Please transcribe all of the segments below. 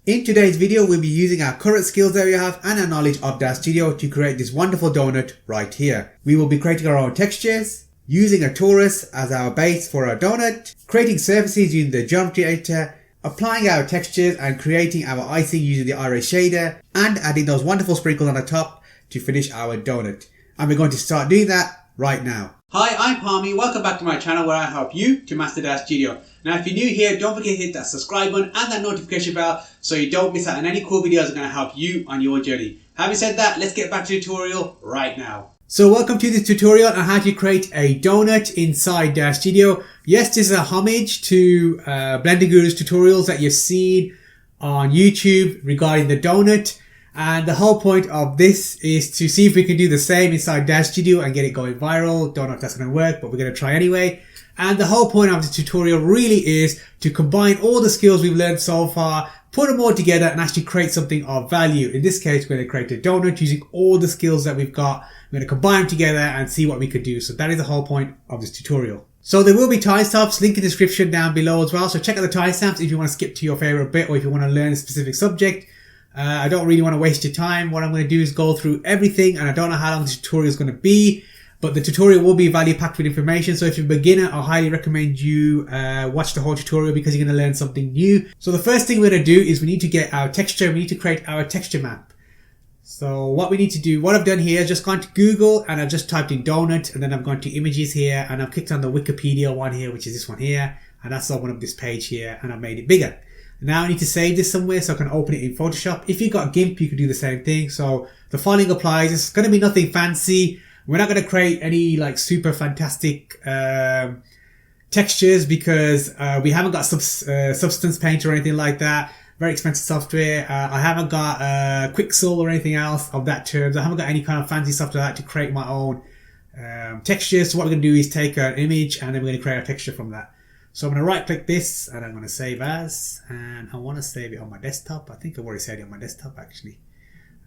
In today's video, we'll be using our current skills that we have and our knowledge of DAZSTUDIO to create this wonderful donut right here. We will be creating our own textures, using a torus as our base for our donut, creating surfaces using the geometry editor, applying our textures and creating our icing using the IRAY shader, and adding those wonderful sprinkles on the top to finish our donut. And we're going to start doing that right now. Hi, I'm Palmy. Welcome back to my channel where I help you to master DAZSTUDIO. Now if you're new here, don't forget to hit that subscribe button and that notification bell so you don't miss out on any cool videos that are going to help you on your journey. Having said that, let's get back to the tutorial right now. So welcome to this tutorial on how to create a donut inside DAZSTUDIO. Yes, this is a homage to Blender Guru's tutorials that you've seen on YouTube regarding the donut. And the whole point of this is to see if we can do the same inside DAZSTUDIO and get it going viral. Don't know if that's going to work, but we're going to try anyway. And the whole point of the tutorial really is to combine all the skills we've learned so far, put them all together and actually create something of value. In this case, we're going to create a donut using all the skills that we've got. We're going to combine them together and see what we could do. So that is the whole point of this tutorial. So there will be timestamps, link in the description down below as well. So check out the timestamps if you want to skip to your favorite bit or if you want to learn a specific subject. I don't really want to waste your time. What I'm going to do is go through everything, and I don't know how long the tutorial is going to be, but the tutorial will be value packed with information. So if you're a beginner, I highly recommend you watch the whole tutorial because you're going to learn something new. So the first thing we're going to do is we need to get our texture. We need to create our texture map. So what we need to do, what I've done here is just gone to Google and I've just typed in donut, and then I've gone to images here and I've clicked on the Wikipedia one here, which is this one here, and that's opened up this page here and I've made it bigger. Now I need to save this somewhere so I can open it in Photoshop. If you've got GIMP, you can do the same thing. So the following applies. It's going to be nothing fancy. We're not going to create any like super fantastic textures because we haven't got Substance Paint or anything like that. Very expensive software. I haven't got Quixel or anything else of that terms. I haven't got any kind of fancy software like that to create my own textures. So what we're going to do is take an image and then we're going to create a texture from that. So I'm going to right click this and I'm going to save as, and I want to save it on my desktop. I think I've already saved it on my desktop actually.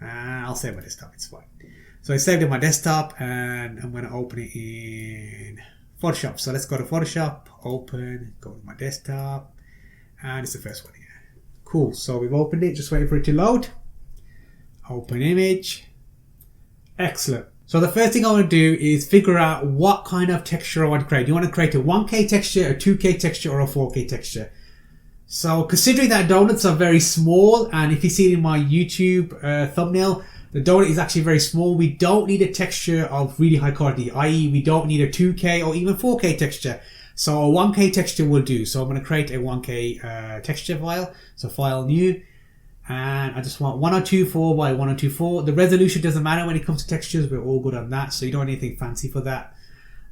I'll save my desktop, it's fine. So I saved it on my desktop and I'm going to open it in Photoshop. So let's go to Photoshop, open, go to my desktop, and it's the first one here. Cool, so we've opened it, just waiting for it to load. Open image. Excellent. So the first thing I want to do is figure out what kind of texture I want to create. Do you want to create a 1K texture, a 2K texture, or a 4K texture? So considering that donuts are very small, and if you see it in my YouTube thumbnail, the donut is actually very small. We don't need a texture of really high quality, i.e. we don't need a 2K or even 4K texture. So a 1K texture will do. So I'm going to create a 1K texture file. So file new. And I just want 1024 by 1024. The resolution doesn't matter when it comes to textures. We're all good on that. So you don't need anything fancy for that.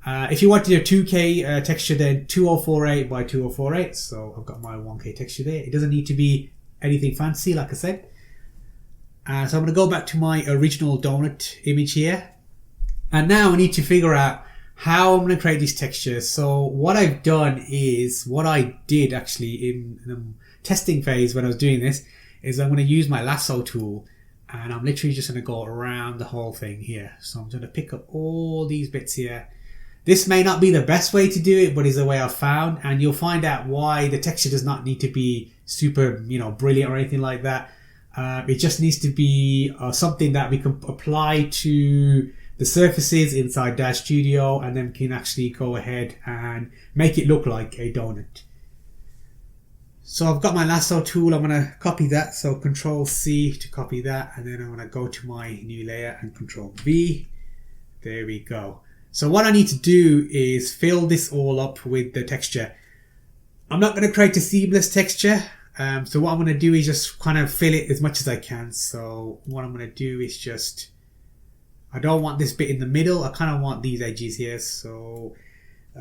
If you wanted a 2K texture, then 2048 by 2048. So I've got my 1K texture there. It doesn't need to be anything fancy, like I said. So I'm going to go back to my original donut image here. And now I need to figure out how I'm going to create these textures. So what I've done is, what I did actually in the testing phase when I was doing this, is I'm going to use my lasso tool and I'm literally just going to go around the whole thing here. So I'm going to pick up all these bits here. This may not be the best way to do it, but is the way I've found, and you'll find out why the texture does not need to be super, brilliant or anything like that. It just needs to be something that we can apply to the surfaces inside DAZSTUDIO, and then we can actually go ahead and make it look like a donut. So I've got my lasso tool, I'm going to copy that, so Control C to copy that, and then I'm going to go to my new layer and Control V. There we go. So what I need to do is fill this all up with the texture. I'm not going to create a seamless texture, so what I'm going to do is just kind of fill it as much as I can. So what I'm going to do is just, I don't want this bit in the middle, I kind of want these edges here. So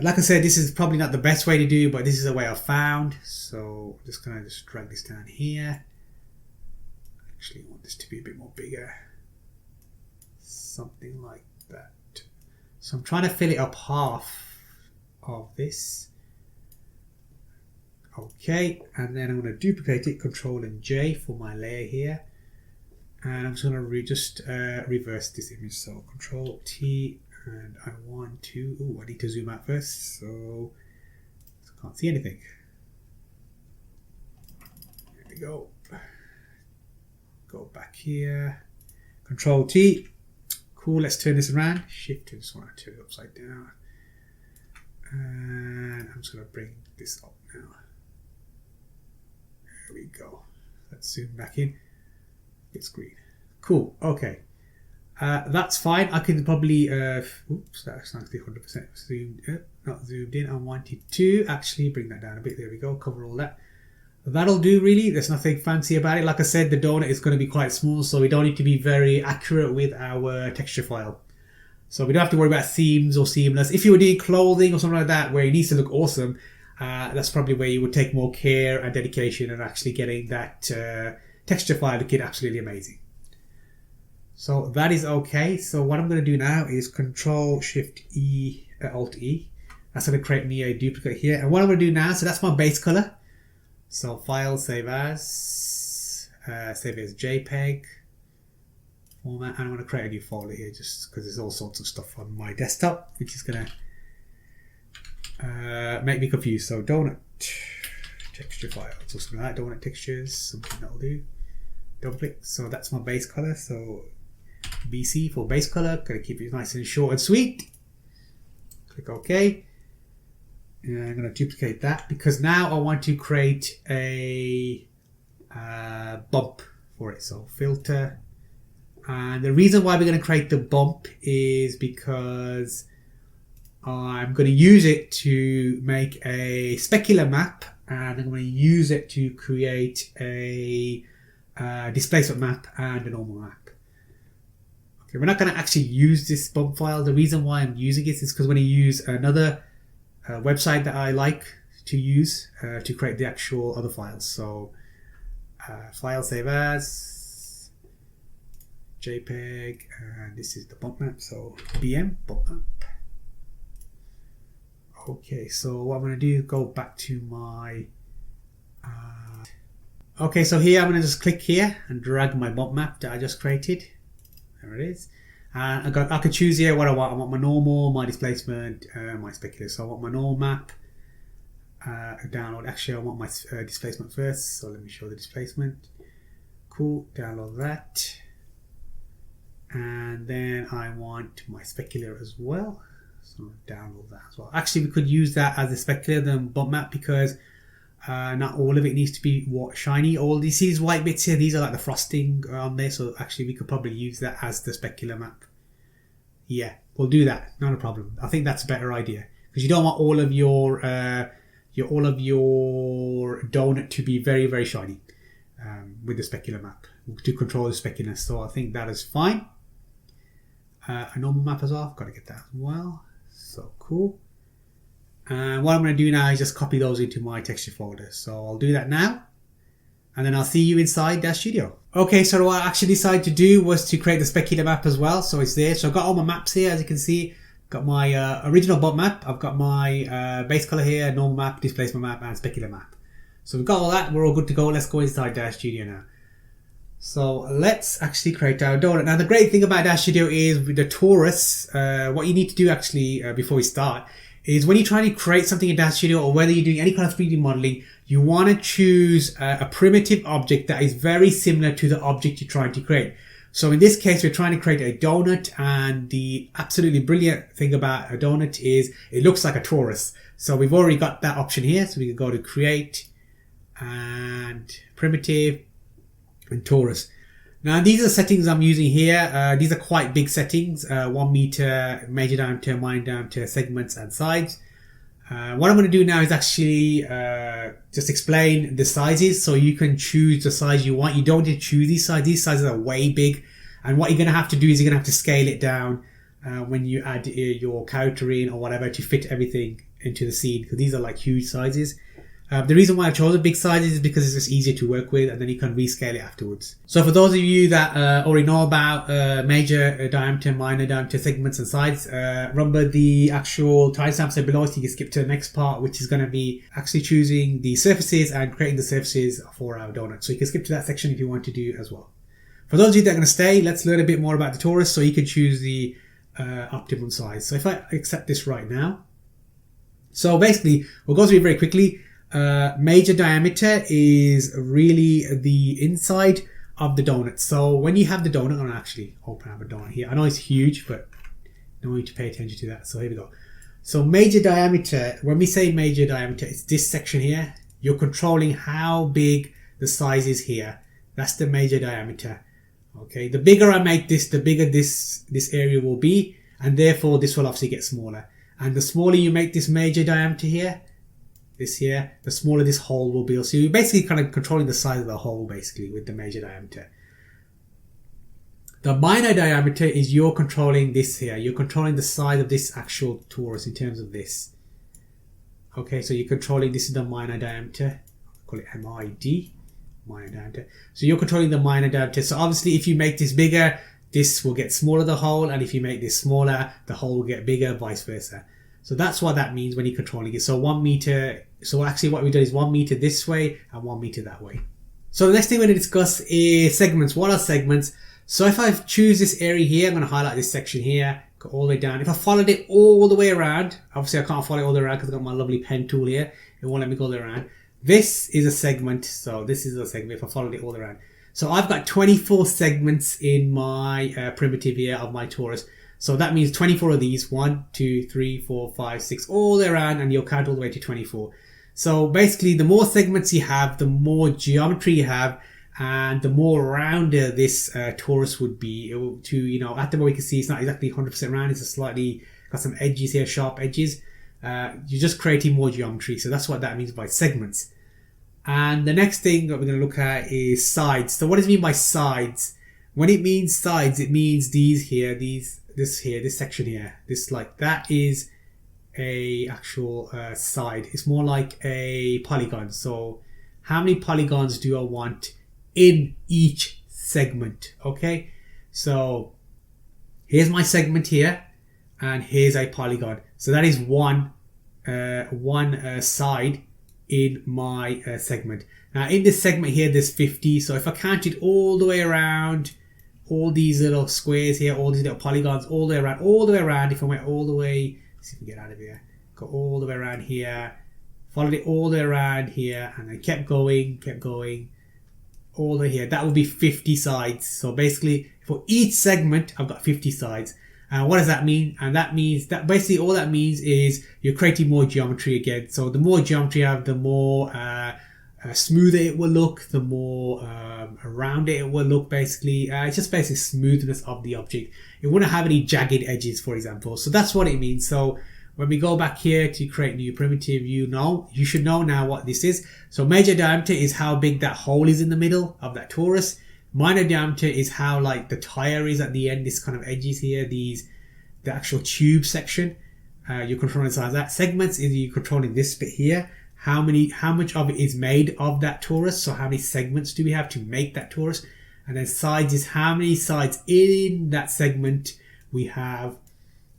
like I said, this is probably not the best way to do, but this is the way I found. So I'm just going to drag this down here. Actually, I want this to be a bit more bigger. Something like that. So I'm trying to fill it up half of this. Okay, and then I'm going to duplicate it, Control and J for my layer here. And I'm just going to reverse this image. So Control T. And I want to, I need to zoom out first, so I can't see anything. There we go. Go back here. Control T. Cool, let's turn this around. Shift, I just want to turn it upside down. And I'm just going to bring this up now. There we go. Let's zoom back in. It's green. Cool, okay. That's fine. I can probably, oops, that's actually 100% zoomed, not zoomed in. I wanted to actually bring that down a bit. There we go, cover all that. That'll do really. There's nothing fancy about it. Like I said, the donut is going to be quite small, so we don't need to be very accurate with our texture file. So we don't have to worry about themes or seamless. If you were doing clothing or something like that, where it needs to look awesome, that's probably where you would take more care and dedication and actually getting that texture file looking absolutely amazing. So that is okay. So what I'm going to do now is Control Shift E, Alt E. That's going to create me a duplicate here. And what I'm going to do now, so that's my base color. So File, Save As JPEG format. And I'm going to create a new folder here just because there's all sorts of stuff on my desktop, which is going to make me confused. So donut texture file. So something like that, donut textures, something that'll do. Double click. So that's my base color. So BC for base color. Gonna keep it nice and short and sweet. Click OK. And I'm gonna duplicate that because now I want to create a bump for it. So filter. And the reason why we're going to create the bump is because I'm going to use it to make a specular map, and I'm going to use it to create a displacement map and a normal map. Okay, we're not going to actually use this bump file. The reason why I'm using it is because when I use another website that I like to use to create the actual other files. So file, save as JPEG, and this is the bump map, so BM bump map. Okay, so what I'm going to do is go back to my okay, so here I'm going to just click here and drag my bump map that I just created. There it is. And I could choose here what I want. I want my normal, my displacement, my specular. So I want my normal map download. Actually, I want my displacement first, so let me show the displacement. Cool, download that. And then I want my specular as well, so download that as well. Actually, we could use that as a specular than bump map because not all of it needs to be shiny. All these white bits here, these are like the frosting on there, so actually we could probably use that as the specular map. Yeah, we'll do that, not a problem. I think that's a better idea because you don't want all of your donut to be very, very shiny with the specular map to control the specularness. So I think that is fine. A normal map as well, I've got to get that as well. So cool. And what I'm going to do now is just copy those into my texture folder. So I'll do that now. And then I'll see you inside DAZSTUDIO. Okay, so what I actually decided to do was to create the specular map as well. So it's there. So I've got all my maps here, as you can see. Got my original bump map. I've got my base color here, normal map, displacement map, and specular map. So we've got all that. We're all good to go. Let's go inside DAZSTUDIO now. So let's actually create our donut. Now the great thing about DAZSTUDIO is with the Torus, what you need to do actually before we start is when you're trying to create something in DAZSTUDIO or whether you're doing any kind of 3D modeling, you want to choose a primitive object that is very similar to the object you're trying to create. So in this case, we're trying to create a donut, and the absolutely brilliant thing about a donut is it looks like a torus. So we've already got that option here. So we can go to create and primitive and torus. Now these are the settings I'm using here. These are quite big settings. 1 meter, major diameter, minor diameter, segments and sides. What I'm going to do now is actually just explain the sizes so you can choose the size you want. You don't need to choose these sizes. These sizes are way big. And what you're going to have to do is you're going to have to scale it down when you add your character in or whatever to fit everything into the scene, because these are like huge sizes. The reason why I've chosen big sizes is because it's just easier to work with, and then you can rescale it afterwards. So for those of you that already know about major diameter, minor diameter, segments and sides, remember the actual timestamps are below, so you can skip to the next part, which is going to be actually choosing the surfaces and creating the surfaces for our donut. So you can skip to that section if you want to do as well. For those of you that are going to stay, let's learn a bit more about the torus so you can choose the optimum size. So if I accept this right now, so basically we'll go through it very quickly. Major diameter is really the inside of the donut. So when you have the donut, I'm going to actually open up a donut here. I know it's huge, but no need to pay attention to that. So here we go. So major diameter, when we say major diameter, it's this section here. You're controlling how big the size is here. That's the major diameter. Okay, the bigger I make this, the bigger this area will be, and therefore this will obviously get smaller. And the smaller you make this major diameter here, this here, the smaller this hole will be. So you're basically kind of controlling the size of the hole basically with the major diameter. The minor diameter is you're controlling this here. You're controlling the size of this actual torus in terms of this. Okay, so you're controlling, this is the minor diameter. I'll call it MID, minor diameter. So you're controlling the minor diameter. So obviously if you make this bigger, this will get smaller, the hole, and if you make this smaller, the hole will get bigger, vice versa. So that's what that means when you're controlling it. So 1 meter, so actually what we do is 1 meter this way and 1 meter that way. So the next thing we're going to discuss is segments. What are segments? So if I choose this area here, I'm going to highlight this section here, go all the way down. If I followed it all the way around, obviously I can't follow it all the way around because I've got my lovely pen tool here. It won't let me go all the way around. This is a segment. So this is a segment if I followed it all the way around. So I've got 24 segments in my primitive here of my torus. So that means 24 of these, 1, 2, 3, 4, 5, 6, all the way around, and you'll count all the way to 24. So basically, the more segments you have, the more geometry you have, and the more rounder this torus would be. It will, at the moment you can see it's not exactly 100% round, it's a slightly, got some edges here, sharp edges. You're just creating more geometry. So that's what that means by segments. And the next thing that we're going to look at is sides. So what does it mean by sides? When it means sides, it means these here, this here, this section here, this like that is a actual side. It's more like a polygon. So how many polygons do I want in each segment? Okay, so here's my segment here, and here's a polygon. So that is one side in my segment. Now in this segment here, there's 50. So if I counted all the way around, all these little squares here, all these little polygons, all the way around, if I went all the way, let's see if we get out of here, go all the way around here, followed it all the way around here, and then kept going, all the way here, that would be 50 sides. So basically, for each segment, I've got 50 sides. And what does that mean? And that means that basically all that means is you're creating more geometry again. So the more geometry you have, the more smoother it will look, the more rounded it will look basically. It's just basically smoothness of the object. It wouldn't have any jagged edges, for example. So that's what it means. So when we go back here to create new primitive, you should know now what this is. So major diameter is how big that hole is in the middle of that torus. Minor diameter is how like the tire is at the end, this kind of edges here, the actual tube section. You're controlling the size of that. Segments is you controlling this bit here. How much of it is made of that torus? So how many segments do we have to make that torus? And then sides is how many sides in that segment we have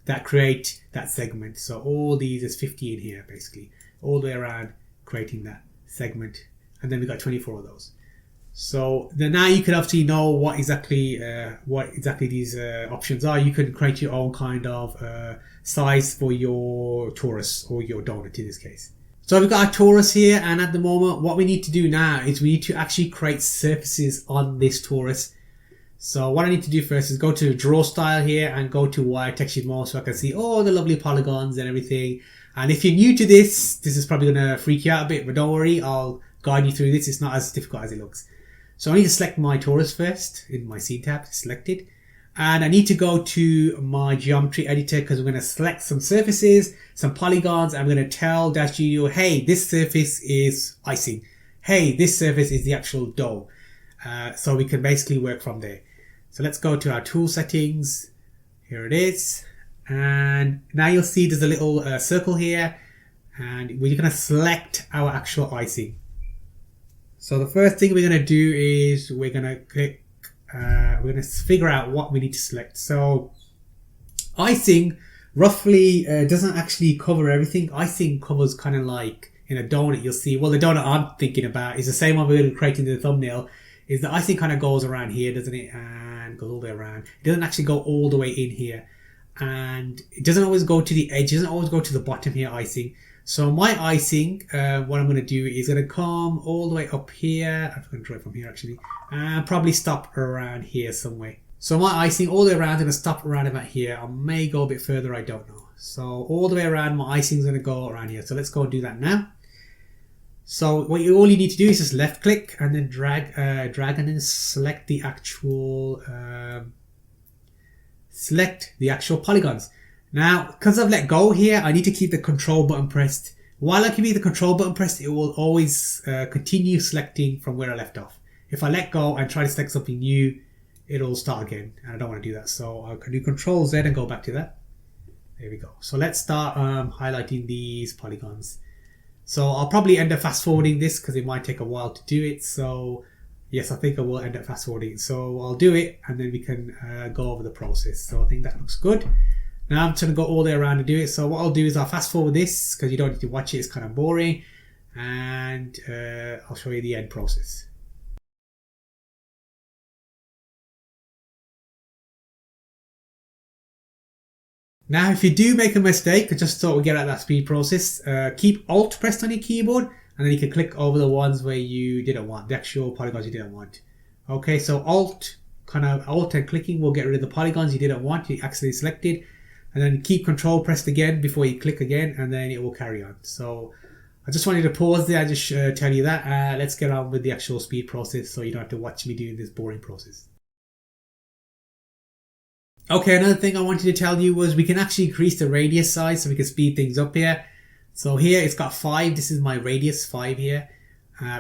that create that segment. So all these is 50 in here basically, all the way around creating that segment. And then we got 24 of those. So then now you can obviously know what exactly these options are. You can create your own kind of size for your torus or your donut in this case. So we've got our torus here, and at the moment what we need to do now is we need to actually create surfaces on this torus. So what I need to do first is go to draw style here and go to wire texture mode so I can see all the lovely polygons and everything. And if you're new to this is probably going to freak you out a bit, but don't worry, I'll guide you through this. It's not as difficult as it looks. So I need to select my torus first in my scene tab, selected. And I need to go to my geometry editor because we're going to select some surfaces, some polygons. I'm going to tell DAZSTUDIO, hey, this surface is icing. Hey, this surface is the actual dough. So we can basically work from there. So let's go to our tool settings. Here it is. And now you'll see there's a little circle here. And we're going to select our actual icing. So the first thing we're going to do is we're going to click, we're going to figure out what we need to select. So icing roughly doesn't actually cover everything. Icing covers kind of like in a donut, you'll see, well, the donut I'm thinking about is the same one we're going to create in the thumbnail, is the icing kind of goes around here, doesn't it? And goes all the way around. It doesn't actually go all the way in here. And it doesn't always go to the edge, it doesn't always go to the bottom here, icing. So my icing, what I'm going to do is going to come all the way up here. I'm going to draw it from here actually, and probably stop around here somewhere. So my icing all the way around, I'm going to stop around about here. I may go a bit further, I don't know. So all the way around, my icing is going to go around here. So let's go and do that now. So all you need to do is just left click and then drag and then select the actual polygons. Now, because I've let go here, I need to keep the control button pressed. While I keep the control button pressed, it will always continue selecting from where I left off. If I let go and try to select something new, it'll start again, and I don't want to do that. So I can do Control Z and go back to that. There we go. So let's start highlighting these polygons. So I'll probably end up fast forwarding this because it might take a while to do it. So yes, I think I will end up fast forwarding. So I'll do it and then we can go over the process. So I think that looks good. Now I'm trying to go all the way around and do it. So what I'll do is I'll fast forward this because you don't need to watch it. It's kind of boring. And I'll show you the end process. Now, if you do make a mistake, just so we get out that speed process, keep Alt pressed on your keyboard, and then you can click over the ones where you didn't want, the actual polygons you didn't want. Okay, so Alt and clicking will get rid of the polygons you didn't want, you accidentally selected, and then keep Control pressed again before you click again, and then it will carry on. So I just wanted to pause there and just tell you that. Let's get on with the actual speed process so you don't have to watch me doing this boring process. Okay, another thing I wanted to tell you was we can actually increase the radius size so we can speed things up here. So here it's got 5. This is my radius 5 here,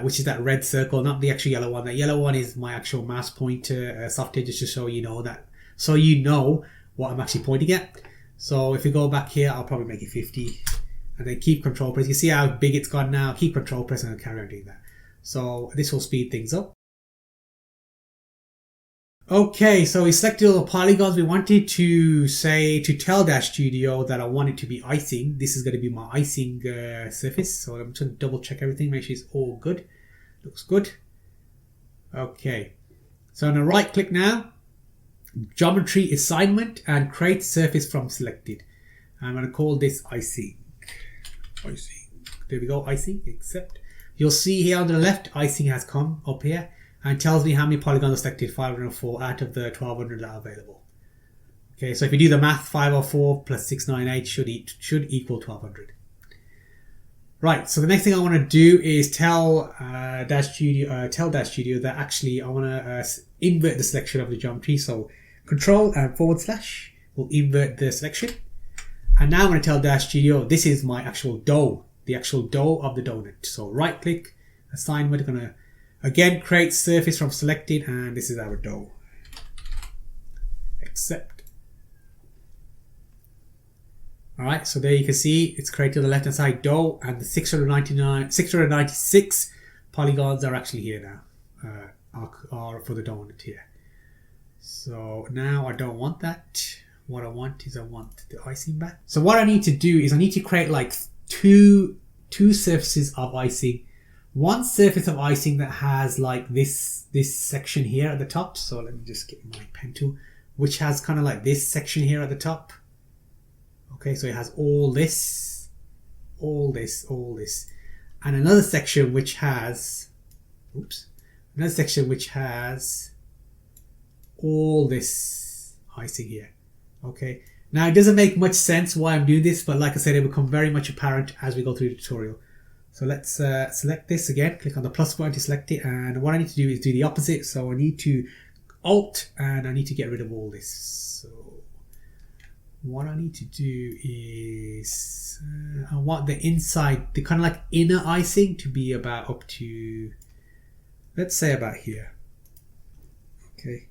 which is that red circle, not the actual yellow one. That yellow one is my actual mouse pointer software, just to show you know that, so you know what I'm actually pointing at. So if we go back here, I'll probably make it 50 and then keep Control press. You see how big it's gone now? Keep Control press and I'll carry on doing that. So this will speed things up. Okay, so we selected all the polygons. We wanted to tell DAZSTUDIO that I want it to be icing. This is going to be my icing surface. So I'm just going to double check everything, make sure it's all good. Looks good. Okay, so I'm going to right click now, geometry assignment, and create surface from selected. I'm going to call this icing. There we go, icing, accept. You'll see here on the left, icing has come up here and tells me how many polygons are selected, 504 out of the 1200 that are available. Okay, so if you do the math, 504 plus 698 should equal 1200. Right, so the next thing I want to do is tell DAZSTUDIO that actually I want to invert the selection of the geometry. So Control and / will invert the selection. And now I'm going to tell DAZSTUDIO this is my actual dough, the actual dough of the donut. So right click, assignment, I'm going to again create surface from selected, and this is our dough. Accept. Alright, so there you can see it's created the left hand side dough, and the 696 polygons are actually here now, are for the donut here. So now I don't want that. What I want is I want the icing back. So what I need to do is I need to create like two surfaces of icing. One surface of icing that has like this section here at the top. So let me just get my pen tool, which has kind of like this section here at the top. Okay, so it has all this, and another section which has, all this icing here. Okay, now it doesn't make much sense why I'm doing this, but like I said, it will become very much apparent as we go through the tutorial. So let's select this again, click on the plus button to select it, and what I need to do is do the opposite. So I need to Alt, and I need to get rid of all this. So what I need to do is I want the inside, the kind of like inner icing to be about up to, let's say about here. Okay,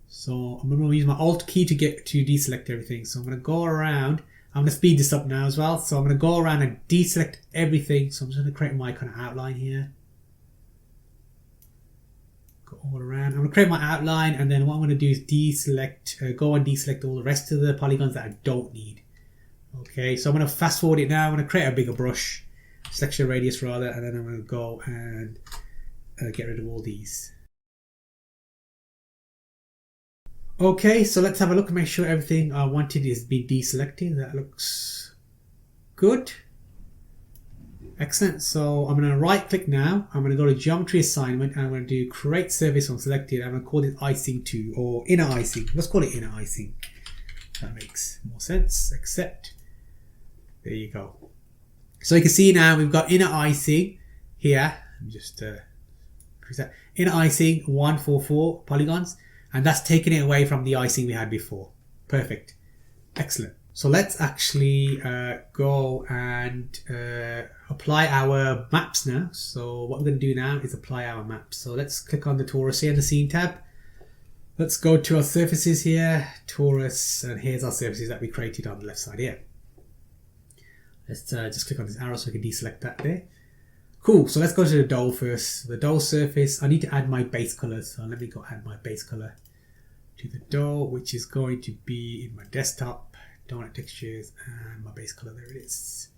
so I'm going to use my Alt key to deselect everything. So I'm going to go around. I'm going to speed this up now as well. So I'm going to go around and deselect everything. So I'm just going to create my kind of outline here. Go all around. I'm going to create my outline, and then what I'm going to do is go and deselect all the rest of the polygons that I don't need. Okay, so I'm going to fast forward it now. I'm going to create a bigger brush, selection radius rather, and then I'm going to go and get rid of all these. Okay, so let's have a look and make sure everything I wanted is being deselected. That looks good. Excellent. So I'm going to right click now. I'm going to go to geometry assignment and I'm going to do create surface on selected. I'm going to call this icing 2 or inner icing. Let's call it inner icing. That makes more sense. Accept. There you go. So you can see now we've got inner icing here. Let me just increase that. Inner icing 144 polygons, and that's taking it away from the icing we had before. Perfect. Excellent. So let's actually go and apply our maps now. So what we're going to do now is apply our maps. So let's click on the Torus here in the scene tab. Let's go to our surfaces here, Torus, and here's our surfaces that we created on the left side here. Let's just click on this arrow so we can deselect that there. Cool, so let's go to the dole first. The dole surface, I need to add my base color. So let me go add my base color to the dole, which is going to be in my desktop, donut textures, and my base color, there it is.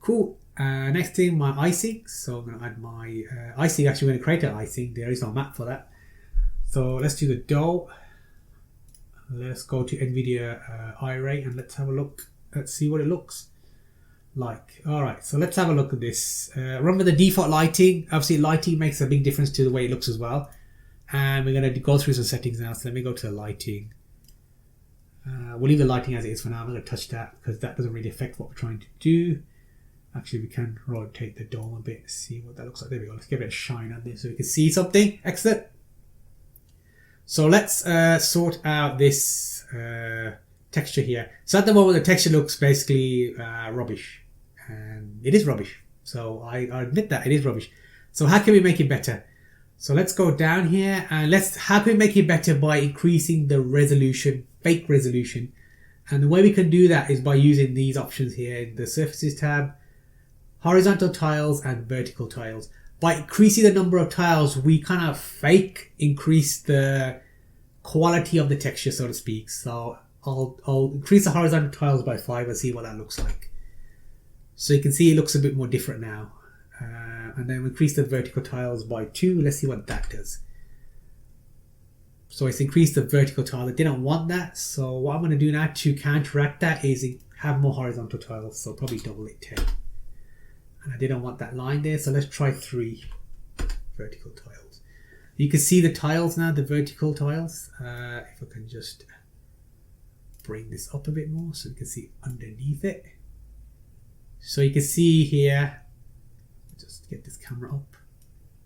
Cool, next thing, my icing. So I'm going to add my icing, actually we're going to create an icing. There is no map for that. So let's do the dole. Let's go to NVIDIA IRAY and let's have a look. Let's see what it looks like. Alright, so let's have a look at this. Remember the default lighting. Obviously lighting makes a big difference to the way it looks as well. And we're going to go through some settings now. So let me go to the lighting. We'll leave the lighting as it is for now. I'm not going to touch that because that doesn't really affect what we're trying to do. Actually, we can rotate the dome a bit, see what that looks like. There we go. Let's give it a shine on this so we can see something. Excellent. So let's sort out this texture here. So at the moment the texture looks basically rubbish, and it is rubbish. So I admit that it is rubbish. So how can we make it better? So let's go down here and how can we make it better by increasing the resolution, fake resolution. And the way we can do that is by using these options here in the surfaces tab, horizontal tiles and vertical tiles. By increasing the number of tiles, we kind of fake increase the quality of the texture, so to speak. So I'll increase the horizontal tiles by 5 and see what that looks like. So you can see it looks a bit more different now. And then we increase the vertical tiles by 2. Let's see what that does. So it's increased the vertical tile. I didn't want that. So what I'm going to do now to counteract that is have more horizontal tiles. So probably double it 10. And I didn't want that line there, so let's try 3 vertical tiles. You can see the tiles now, the vertical tiles. If I can just bring this up a bit more so we can see underneath it. So you can see here, just get this camera up.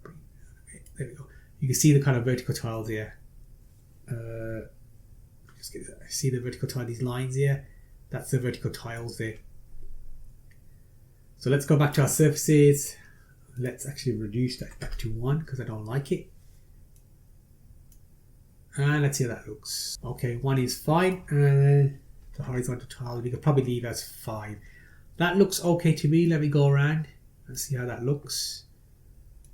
Bring it down a bit. There we go. You can see the kind of vertical tiles here. See the vertical tile, these lines here. That's the vertical tiles there. So let's go back to our surfaces. Let's actually reduce that back to 1 because I don't like it. And let's see how that looks. Okay, 1 is fine. And the horizontal tile, we could probably leave as 5. That looks okay to me. Let me go around and see how that looks.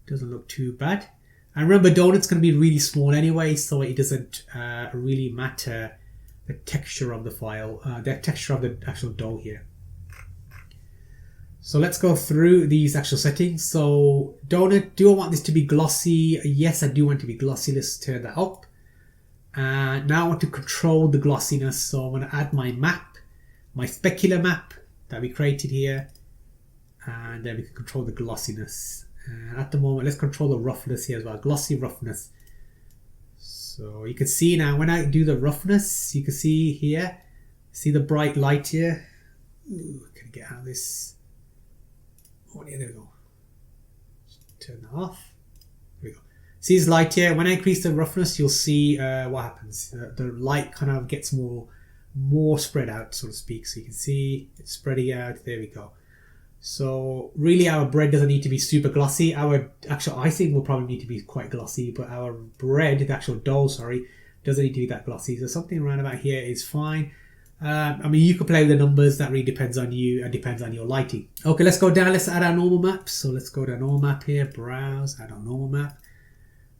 Doesn't look too bad. And remember, donut's going to be really small anyway, so it doesn't really matter the texture of the file, the texture of the actual dough here. So let's go through these actual settings. So donut, do I want this to be glossy? Yes, I do want it to be glossy. Let's turn that up. And now I want to control the glossiness. So I'm going to add my map, my specular map that we created here. And then we can control the glossiness. And at the moment, let's control the roughness here as well. Glossy roughness. So you can see now when I do the roughness, you can see here, see the bright light here. Ooh, can I get out of this? Oh yeah, there we go. Just turn that off. There we go. See this light here? When I increase the roughness, you'll see what happens. The light kind of gets more spread out, so to speak. So you can see it's spreading out. There we go. So really our bread doesn't need to be super glossy. Our actual icing will probably need to be quite glossy, but our bread, the actual dough, sorry, doesn't need to be that glossy. So something around about here is fine. I mean, you can play with the numbers. That really depends on you and depends on your lighting. Okay, let's go down. Let's add our normal map. So let's go to our normal map here. Browse, add our normal map.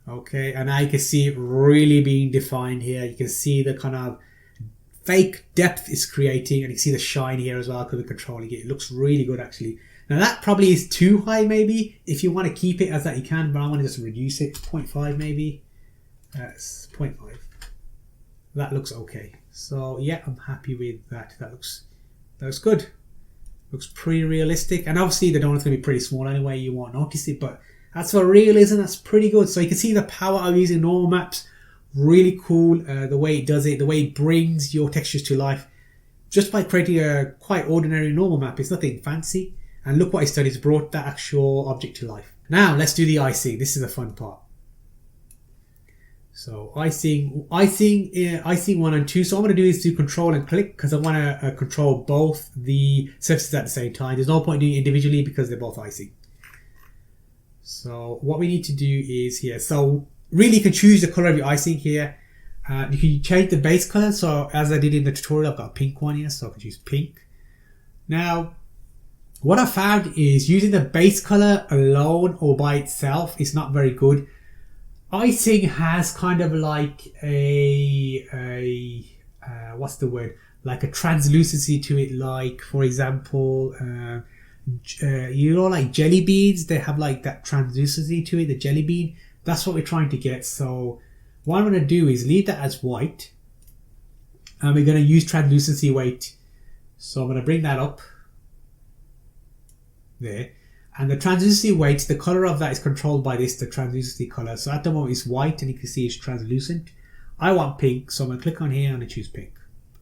Okay, and now you can see it really being defined here. You can see the kind of fake depth is creating, and you can see the shine here as well because we're controlling it. It looks really good actually. Now that probably is too high maybe. If you want to keep it as that you can, but I want to just reduce it. 0.5 maybe. It's 0.5. That looks okay. So yeah, I'm happy with that. That looks good. Looks pretty realistic. And obviously the donut's going to be pretty small anyway, you won't notice it, but that's for realism, that's pretty good. So you can see the power of using normal maps. Really cool, the way it does it, the way it brings your textures to life. Just by creating a quite ordinary normal map. It's nothing fancy. And look what it's done, it's brought that actual object to life. Now let's do the icing. This is the fun part. So icing 1 and 2. So what I'm going to do is do control and click because I want to control both the surfaces at the same time. There's no point doing it individually because they're both icing. So what we need to do is here. So really you can choose the color of your icing here. You can change the base color. So as I did in the tutorial, I've got a pink one here. So I can choose pink. Now, what I found is using the base color alone or by itself is not very good. Icing has kind of like what's the word? Like a translucency to it. Like, for example, you know, like jelly beans, they have like that translucency to it, the jelly bean. That's what we're trying to get. So what I'm going to do is leave that as white. And we're going to use translucency weight. So I'm going to bring that up. There. And the translucency weight, the color of that is controlled by this, the translucency color. So at the moment it's white and you can see it's translucent. I want pink, so I'm going to click on here and I'm going to choose pink.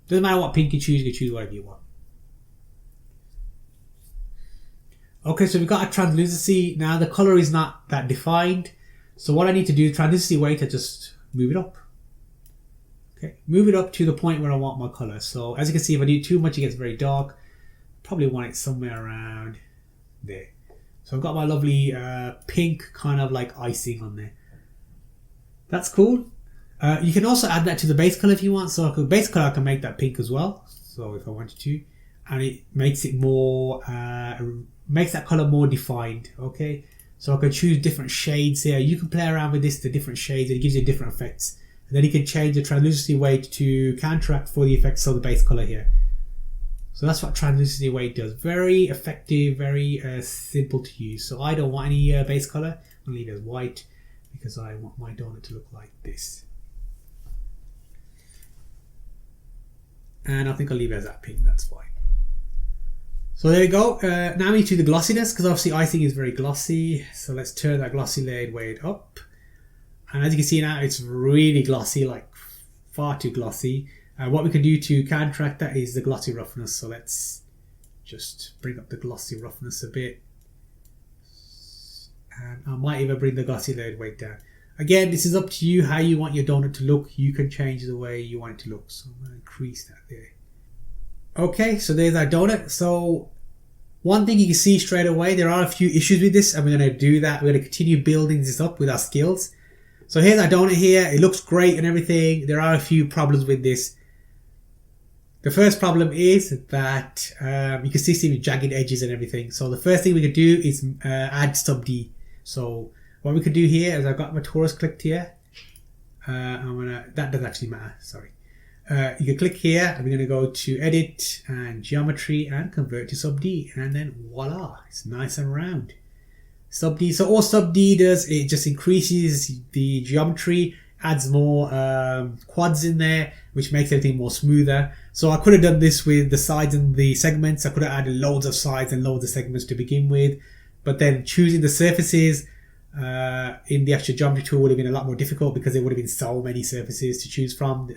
Doesn't matter what pink you can choose whatever you want. Okay, so we've got a translucency. Now the color is not that defined. So what I need to do, translucency weight, I just move it up. Okay, move it up to the point where I want my color. So as you can see, if I do too much, it gets very dark. Probably want it somewhere around there. So I've got my lovely pink kind of like icing on there. That's cool. You can also add that to the base color if you want. So base color I can make that pink as well. So if I wanted to, and it makes it more, makes that color more defined. Okay. So I can choose different shades here. You can play around with this, the different shades, and it gives you different effects. And then you can change the translucency weight to counteract for the effects of the base color here. So that's what translucency weight does. Very effective, very simple to use. So I don't want any base color. I'll leave it as white because I want my donut to look like this. And I think I'll leave it as that pink, that's fine. So there we go. Now we need to do the glossiness because obviously icing is very glossy. So let's turn that glossy layer weight up. And as you can see now, it's really glossy, like far too glossy. What we can do to counteract that is the glossy roughness. So let's just bring up the glossy roughness a bit. And I might even bring the glossy layer weight down. Again, this is up to you how you want your donut to look. You can change the way you want it to look. So I'm going to increase that there. Okay, so there's our donut. So one thing you can see straight away, there are a few issues with this, and we're going to do that. We're going to continue building this up with our skills. So here's our donut here. It looks great and everything. There are a few problems with this. The first problem is that you can see some jagged edges and everything. So the first thing we could do is add sub D. So what we could do here is I've got my Torus clicked here. That doesn't actually matter, sorry. You can click here and we're going to go to edit and geometry and convert to sub D. And then voila, it's nice and round. Sub D. So all sub D does, it just increases the geometry, adds more quads in there, which makes everything more smoother. So I could have done this with the sides and the segments. I could have added loads of sides and loads of segments to begin with. But then choosing the surfaces in the actual geometry tool would have been a lot more difficult because there would have been so many surfaces to choose from.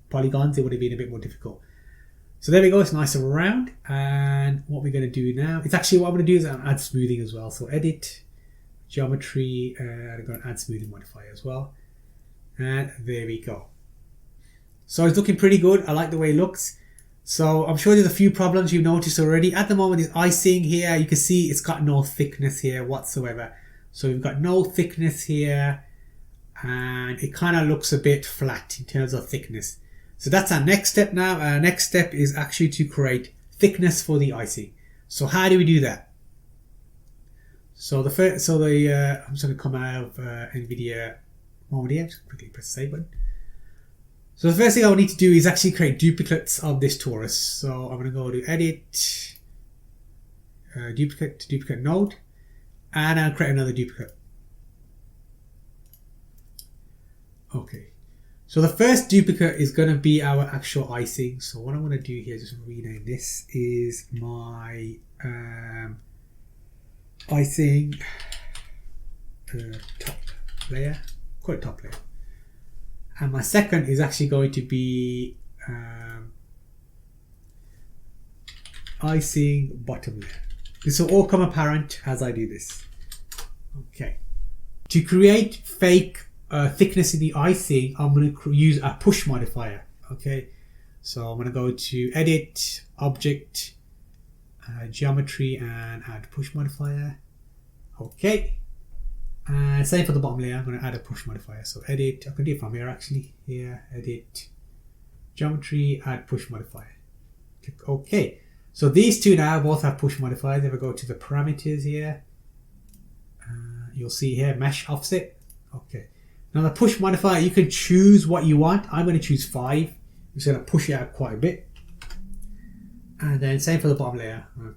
Polygons, it would have been a bit more difficult. So there we go, it's nice and round. And what we're going to do now, it's actually what I'm going to do is add smoothing as well. So edit, geometry, and I'm going to add smoothing modifier as well. And there we go. So it's looking pretty good. I like the way it looks. So I'm sure there's a few problems you've noticed already. At the moment, this icing here, you can see it's got no thickness here whatsoever. So we've got no thickness here. And it kind of looks a bit flat in terms of thickness. So that's our next step now. Our next step is actually to create thickness for the icing. So how do we do that? So I'm just going to come out of NVIDIA mode here. Just quickly press the save button. So the first thing I will need to do is actually create duplicates of this torus. So I'm going to go to edit, duplicate node, and I'll create another duplicate. Okay. So the first duplicate is going to be our actual icing. So what I'm going to do here is just rename this is my icing top layer. Call it top layer. And my second is actually going to be icing bottom layer. This will all come apparent as I do this. Okay. To create fake thickness in the icing, I'm going to use a push modifier. Okay, so I'm going to go to Edit, Object, Geometry, and add push modifier. Okay, and same for the bottom layer. I'm going to add a push modifier. So Edit, I can do it from here actually. Here, Edit, Geometry, add push modifier. Click OK. So these two now both have push modifiers. If I go to the parameters here, you'll see here mesh offset. Okay. Now the push modifier, you can choose what you want. I'm going to choose 5. I'm just going to push it out quite a bit. And then same for the bottom layer. I'll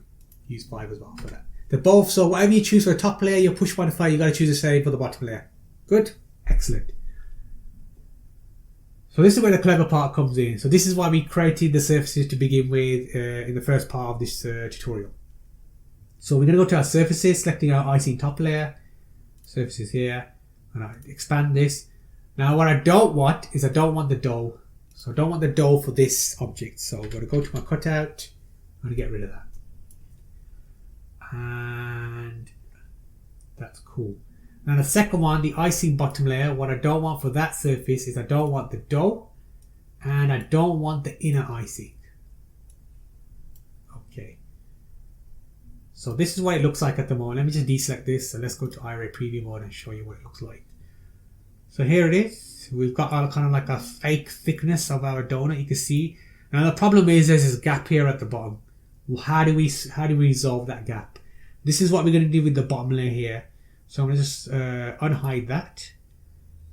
use 5 as well for that. They're both, so whatever you choose for the top layer, your push modifier, you got to choose the same for the bottom layer. Good? Excellent. So this is where the clever part comes in. So this is why we created the surfaces to begin with in the first part of this tutorial. So we're going to go to our surfaces, selecting our icing top layer. Surfaces here. And I expand this. Now what I don't want is I don't want the dough. So I don't want the dough for this object. So I'm going to go to my cutout. I'm going to get rid of that. And that's cool. Now the second one, the icing bottom layer, what I don't want for that surface is I don't want the dough and I don't want the inner icing. Okay. So this is what it looks like at the moment. Let me just deselect this. So let's go to IRAY preview mode and show you what it looks like. So here it is. We've got our kind of like a fake thickness of our donut. You can see. Now the problem is there's this gap here at the bottom. Well, how do we resolve that gap? This is what we're going to do with the bottom layer here. So I'm going to just unhide that.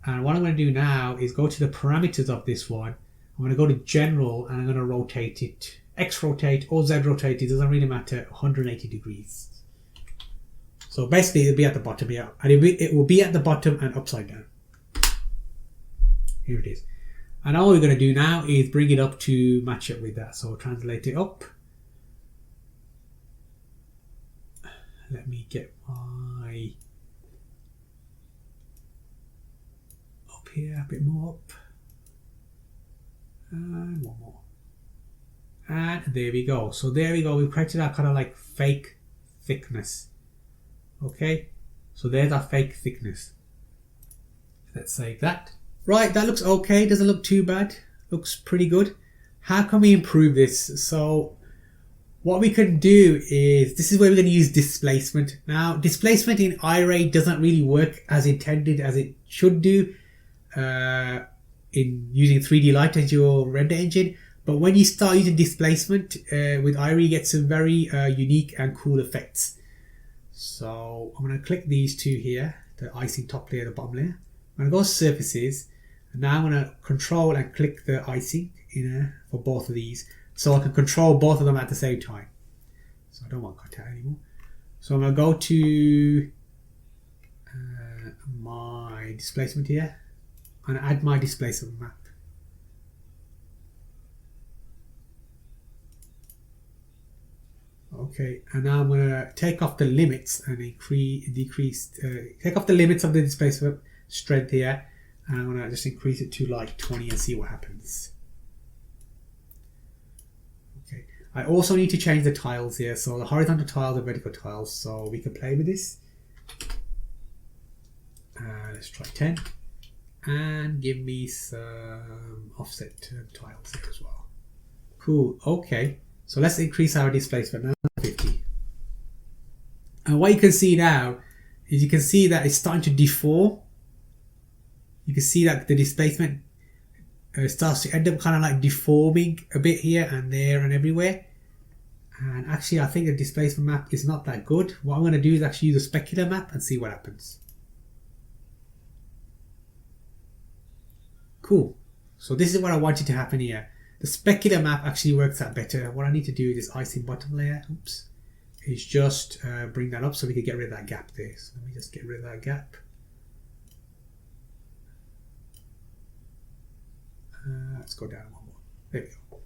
And what I'm going to do now is go to the parameters of this one. I'm going to go to General and I'm going to rotate it. X rotate or Z rotate, it doesn't really matter, 180 degrees. So basically it'll be at the bottom here. And it will be at the bottom and upside down. Here it is. And all we're going to do now is bring it up to match up with that. So translate it up. Let me get my up here, a bit more up. And one more. And there we go. So there we go. We've created our kind of like fake thickness. Okay. So there's our fake thickness. Let's save that. Right. That looks okay. Doesn't look too bad. Looks pretty good. How can we improve this? So what we can do is, this is where we're going to use displacement. Now, displacement in IRAY doesn't really work as intended, as it should do in using 3D Light as your render engine. But when you start using displacement with IRAY, you get some very unique and cool effects. So I'm going to click these two here, the icing top layer, the bottom layer. I'm going to go surfaces. And now I'm going to control and click the icing inner for both of these. So I can control both of them at the same time. So I don't want cutout anymore. So I'm going to go to my displacement here. I'm going to add my displacement map. Okay, and now I'm going to take off the limits and take off the limits of the displacement strength here. And I'm going to just increase it to like 20 and see what happens. Okay, I also need to change the tiles here. So the horizontal tiles are vertical tiles, so we can play with this. Let's try 10. And give me some offset tiles here as well. Cool, okay. So let's increase our displacement now to 50. And what you can see now is you can see that it's starting to deform. You can see that the displacement starts to end up kind of like deforming a bit here and there and everywhere. And actually I think the displacement map is not that good. What I'm going to do is actually use a specular map and see what happens. Cool. So this is what I wanted to happen here. The specular map actually works out better. What I need to do is this icing bottom layer, is just bring that up so we can get rid of that gap there. So let me just get rid of that gap. Let's go down one more. There we go.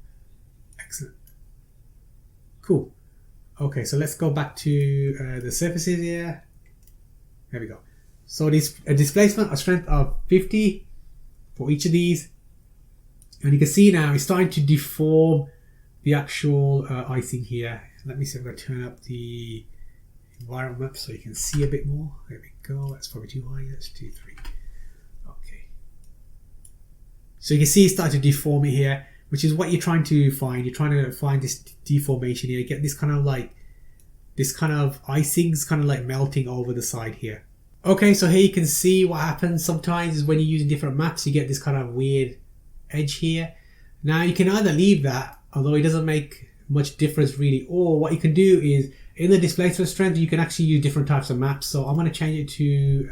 Excellent. Cool. Okay, so let's go back to the surfaces here. There we go. So this a displacement, a strength of 50 for each of these. And you can see now it's starting to deform the actual icing here. Let me see if I'm going to turn up the environment map so you can see a bit more. There we go. That's probably too high. Let's do 3. Okay. So you can see it's starting to deform it here, which is what you're trying to find. You're trying to find this deformation here. You get this kind of like, this kind of icing's kind of like melting over the side here. Okay, so here you can see what happens sometimes is when you're using different maps, you get this kind of weird edge here. Now you can either leave that, although it doesn't make much difference really, or what you can do is in the displacement strength you can actually use different types of maps. So I'm going to change it to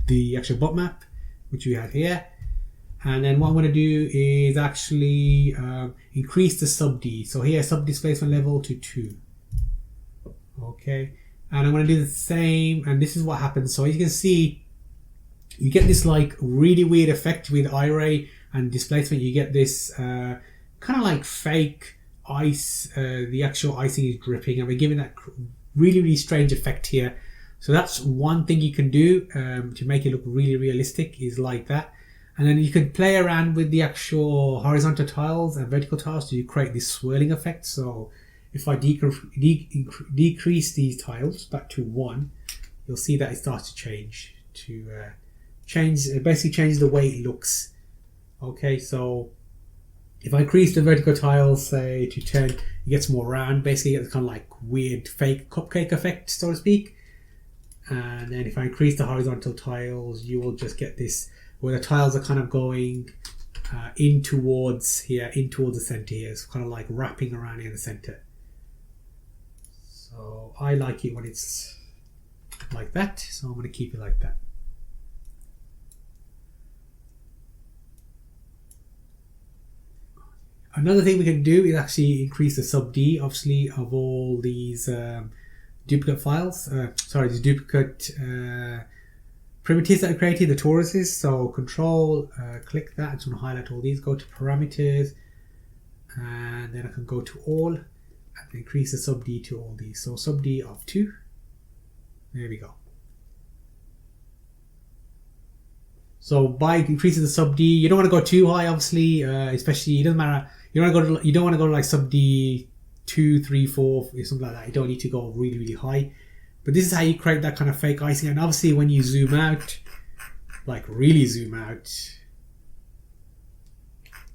the actual butt map, which we have here, and then what I'm going to do is actually increase the sub D. So here sub displacement level to 2. Okay, and I'm going to do the same, and this is what happens. So as you can see, you get this like really weird effect with IRAY and displacement. You get this kind of like fake ice, the actual icing is dripping, and we're giving that really strange effect here. So that's one thing you can do to make it look really realistic, is like that. And then you can play around with the actual horizontal tiles and vertical tiles to create this swirling effect. So if I decrease these tiles back to 1, you'll see that it starts to change basically change the way it looks. Okay, so if I increase the vertical tiles, say to 10, it gets more round. Basically, you get this kind of like weird fake cupcake effect, so to speak. And then if I increase the horizontal tiles, you will just get this where the tiles are kind of going in towards the center here. It's kind of like wrapping around in the center. So I like it when it's like that, so I'm going to keep it like that. Another thing we can do is actually increase the sub D, obviously, of all these duplicate files. These duplicate primitives that I created, the toruses. So control, click that. I just want to highlight all these. Go to parameters, and then I can go to all and increase the sub D to all these. So sub D of 2. There we go. So by increasing the sub D, you don't want to go too high, obviously, especially, it doesn't matter. You don't want to go to like sub D 2, 3, 4, or something like that. You don't need to go really high. But this is how you create that kind of fake icing. And obviously when you zoom out, like really zoom out,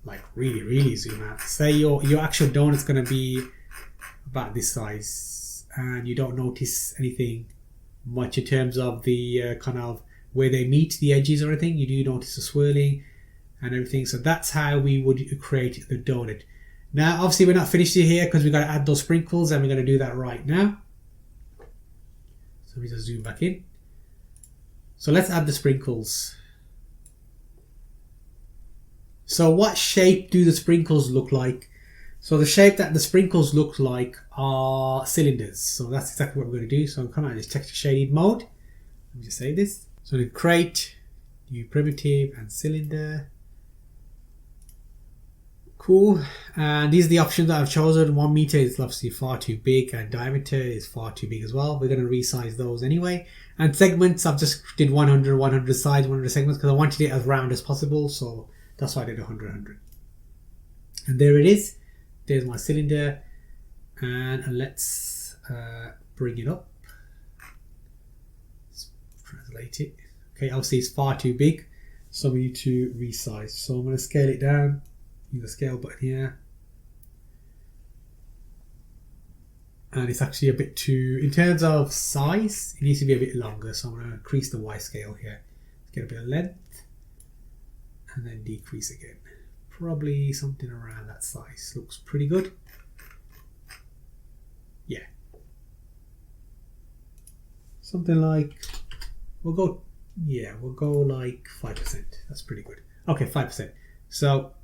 like really zoom out, say your actual donut's going to be about this size, and you don't notice anything much in terms of the kind of where they meet the edges or anything. You do notice the swirling and everything. So that's how we would create the donut. Now obviously we're not finished here because we've got to add those sprinkles, and we're going to do that right now. So we just zoom back in. So let's add the sprinkles. So what shape do the sprinkles look like? So the shape that the sprinkles look like are cylinders. So that's exactly what we're going to do. So I'm coming out of this texture shaded mode. Let me just save this. So to create new primitive and cylinder. Cool. And these are the options that I've chosen. 1 meter is obviously far too big, and diameter is far too big as well. We're going to resize those anyway. And segments, I've just did 100 sides, 100 segments, because I wanted it as round as possible. So that's why I did 100. And there it is. There's my cylinder. And let's bring it up. Let's translate it. Okay, obviously it's far too big, so we need to resize. So I'm going to scale it down. Use the scale button here, and it's actually a bit too, in terms of size, it needs to be a bit longer. So I'm going to increase the Y scale here, get a bit of length, and then decrease again. Probably something around that size. Looks pretty good. Yeah, something like, we'll go like 5%. That's pretty good. Okay, 5%. So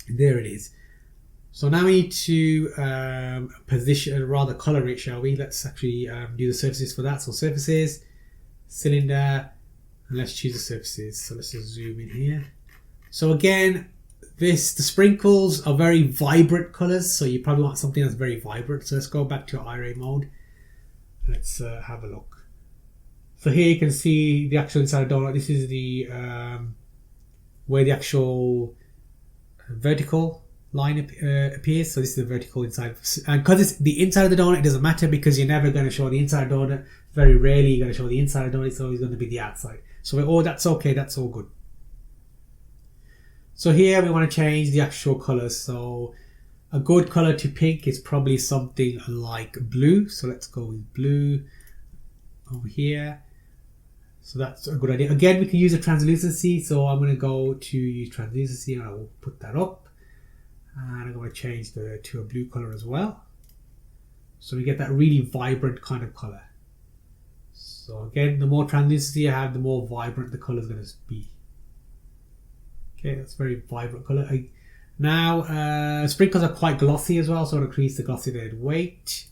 there it is. So now we need to position, rather color it, shall we? Let's actually do the surfaces for that. So surfaces, cylinder, and let's choose the surfaces. So let's just zoom in here. So again, the sprinkles are very vibrant colors, so you probably want something that's very vibrant. So let's go back to IRAY mode. Let's have a look. So here you can see the actual inside of the donut. This is the where the actual vertical line appears. So this is the vertical inside, and because it's the inside of the donut, it doesn't matter because you're never going to show the inside donut. Very rarely you're going to show the inside of the donut. It's always going to be the outside. So that's okay. That's all good. So here we want to change the actual colors. So a good color to pick is probably something like blue. So let's go with blue over here. So that's a good idea. Again, we can use a translucency. So I'm going to go to use translucency and I will put that up. And I'm going to change to a blue color as well. So we get that really vibrant kind of color. So again, the more translucency I have, the more vibrant the color is going to be. Okay, that's very vibrant color. Now, sprinkles are quite glossy as well, so I'm going to increase the glossy weight.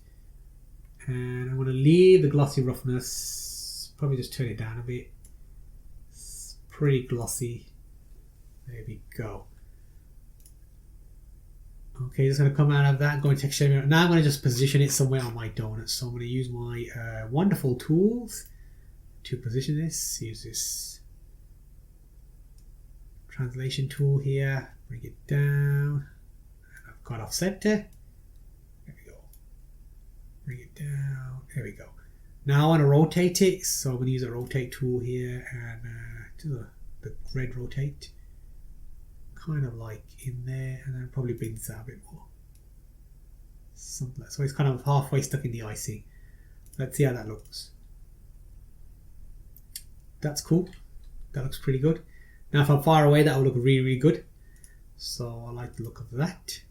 And I'm going to leave the glossy roughness, probably just turn it down a bit. It's pretty glossy. There we go. Okay, just going to come out of that, go into texture. Now I'm going to just position it somewhere on my donut. So I'm going to use my wonderful tools to position this. Use this translation tool here, bring it down, and I've got off center. There we go. Bring it down. There we go. Now I want to rotate it, so I'm going to use a rotate tool here and do the red rotate, kind of like in there, and then probably bring this out a bit more. Something like, so it's kind of halfway stuck in the icing. Let's see how that looks. That's cool. That looks pretty good. Now if I'm far away, that will look really, really good. So I like the look of that.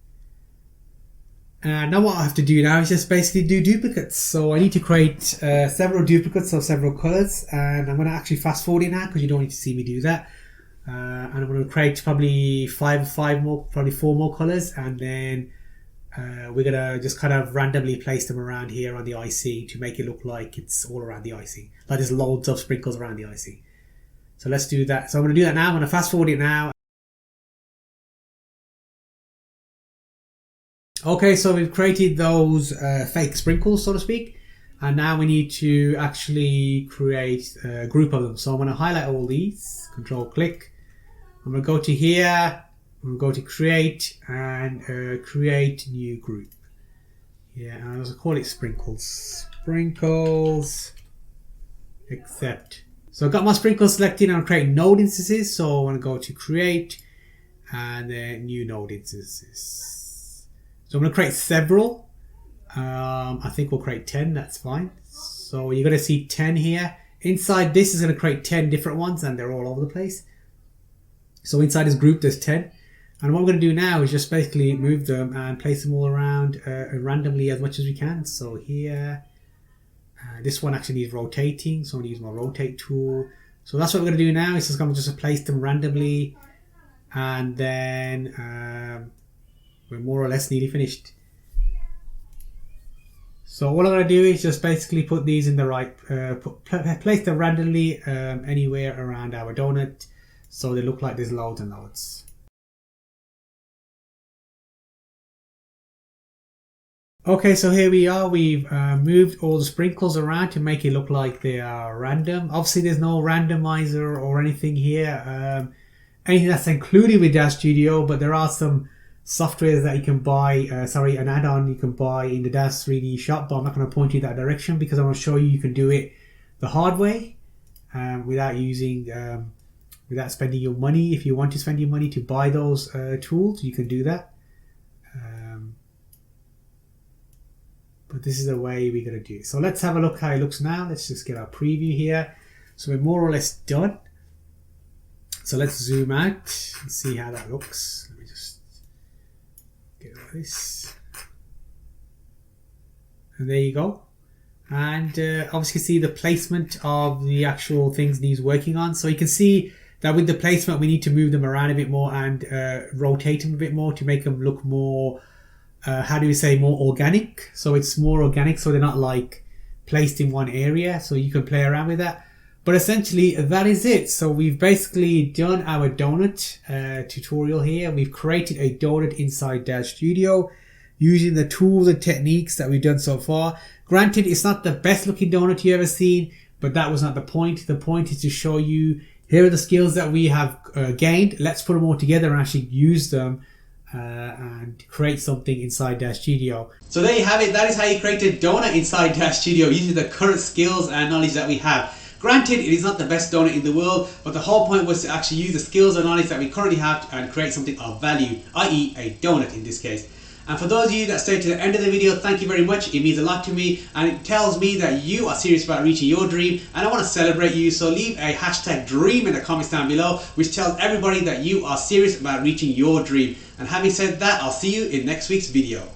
And now what I have to do now is just basically do duplicates. So I need to create several duplicates of several colors. And I'm going to actually fast forward it now because you don't need to see me do that. And I'm going to create probably four more colors. And then we're going to just kind of randomly place them around here on the icing to make it look like it's all around the icing. Like there's loads of sprinkles around the icing. So let's do that. So I'm going to do that now. I'm going to fast forward it now. Okay, so we've created those fake sprinkles, so to speak. And now we need to actually create a group of them. So I'm going to highlight all these, control click. I'm going to go to here. I'm going to go to create and create new group. Yeah, and I'll call it sprinkles. Sprinkles, accept. So I've got my sprinkles selected and I'm creating node instances. So I want to go to create and then new node instances. So I'm going to create several. I think we'll create 10. That's fine. So you're going to see 10 here. Inside this is going to create 10 different ones and they're all over the place. So inside this group there's 10. And what I'm going to do now is just basically move them and place them all around randomly as much as we can. So here. This one actually needs rotating, so I'm going to use my rotate tool. So that's what we're going to do now. It's just going to just place them randomly, and then we're more or less nearly finished. So all I'm going to do is just basically put these in the right, place them randomly anywhere around our donut, so they look like there's loads and loads. Okay, so here we are. We've moved all the sprinkles around to make it look like they are random. Obviously, there's no randomizer or anything here. Anything that's included with DAZSTUDIO, but there are some softwares that you can buy, an add-on you can buy in the DAZ 3D shop, but I'm not going to point you in that direction because I want to show you can do it the hard way without spending your money. If you want to spend your money to buy those tools, you can do that. But this is the way we're going to do it. So let's have a look how it looks now. Let's just get our preview here. So we're more or less done. So let's zoom out and see how that looks. Let me just get rid of this. And there you go. And obviously see the placement of the actual things he's working on. So you can see that with the placement, we need to move them around a bit more and rotate them a bit more to make them look more more organic. So it's more organic, so they're not like placed in one area, so you can play around with that. But essentially that is it. So we've basically done our donut tutorial here. We've created a donut inside DAZSTUDIO using the tools and techniques that we've done so far. Granted, it's not the best looking donut you ever seen, but that was not the point. The point is to show you, here are the skills that we have gained. Let's put them all together and actually use them and create something inside DAZSTUDIO. So there you have it. That is how you create a donut inside DAZSTUDIO using the current skills and knowledge that we have. Granted, it is not the best donut in the world, but the whole point was to actually use the skills and knowledge that we currently have and create something of value, i.e. a donut in this case. And for those of you that stayed to the end of the video, thank you very much. It means a lot to me, and it tells me that you are serious about reaching your dream, and I want to celebrate you. So leave a hashtag dream in the comments down below, which tells everybody that you are serious about reaching your dream. And having said that, I'll see you in next week's video.